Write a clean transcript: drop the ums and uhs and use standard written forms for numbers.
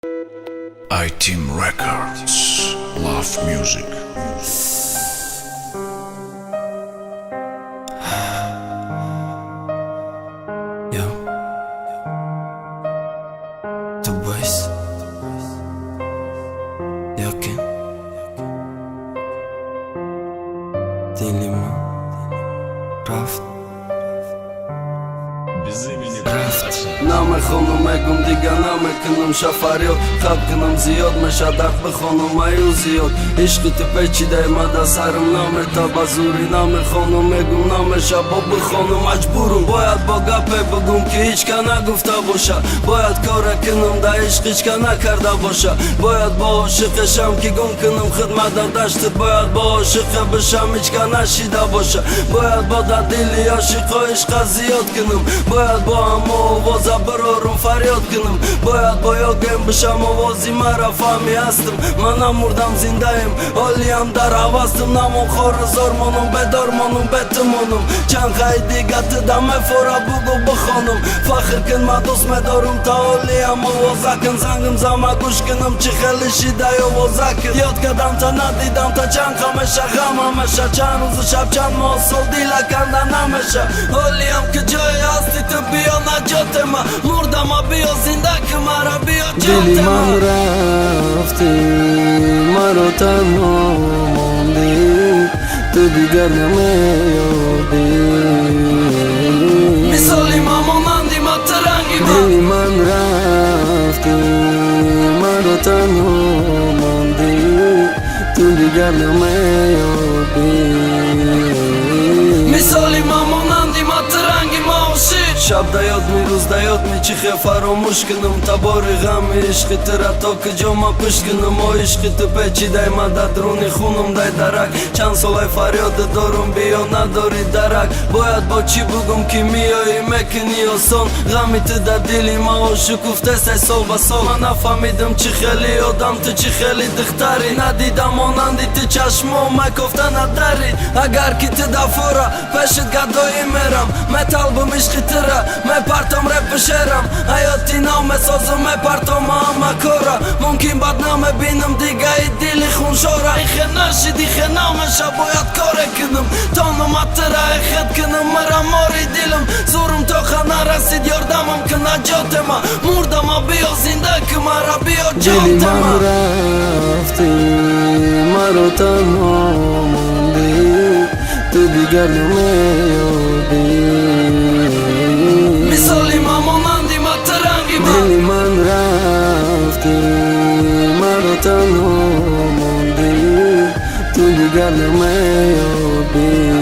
I-Team Records, Love Music. Yo, The Boys, Yakin, Dilima, Raft. نام خونم اگم دیگه نام کنم شفریات خب کنم زیاد مشه درد بخونم ایو زیاد عشقی تو پیچیده مده سرم نامه تا بزوری نام خونم اگم نام شبا بخونم مجبورم باید با گپه بگم که هیچ که نگفته باشه باید کار کنم ده عشق هیچ که نکرده باشه باید با عاشقشم که گم کنم خدمت دشت باید با عاشق بشم هیچ که نشیده باشه باید با ده دلی عاشق عشق زیاد کنم باید با هم آواز برارم فریاد کنم باید با یاگم بشم آوازی مرا فهمی هستم منم مردم زنده ایم حالیم در حوستم نمون خور زارمانم بدارمانم بتمانم چند خیلی دیگه تدم فورا بگو بخوانم فخر کن من دوست مدارم تا حالیم آوازه کن زنگم زمه گوش کنم چی خیلی شیده آوازه کن یاد کردم تا ندیدم تا چند خمشه غممشه چند روز شب چند ماه سال دیله کنده نمیشه حالیم که جای هستی تو بیا نجات من مردم بیا زنده که مرا بیا دلی جات من من رفتی مرا تنها موندی تو دیگر نمیادی مثالی من مانندی من ترنگی من دلی من رفتی مرا تنها موندی تو دیگر نمیادی مثالی من مانندی من ترنگی من عاشق شب دیاد می روز دیاد می چی خیلی فراموش کنم تبار غم عشق تره تا که جا ما پشت کنم و عشق تو پیچیده من در درونی خونم دی درک چند سال فریاد دارم بیا نداری درک باید با چی بگم که میایی مکنی آسان غمی تو در دلی ما و شکفته سی سال به سال من نفهمیدم چی خیلی آدم تو چی خیلی دختری ندیدم مانندی تو چشمو مکفته نداری اگر که تو دفورا پشت گدایی میرم مطلبم عشق تره پرتم رپ شیرم حیاتی نام سازم پرتم همه کارا ممکن بد نبینم دیگه ای دلی خونشاره ای خیلی نشیدی خیلی نامشه باید کار کنم تا نمتره ای خید کنم مرا ماری دلم زورم تا خانه رسید یاردمم که نجات من مردم بیا زنده که مرا بیا دلی جات من من رفتی مرا تنها موندی تو دیگر نمیادی مثالی من مانندی من ترنگی من دلی من رفتی مرا تنها موندی تو دیگر نمیادی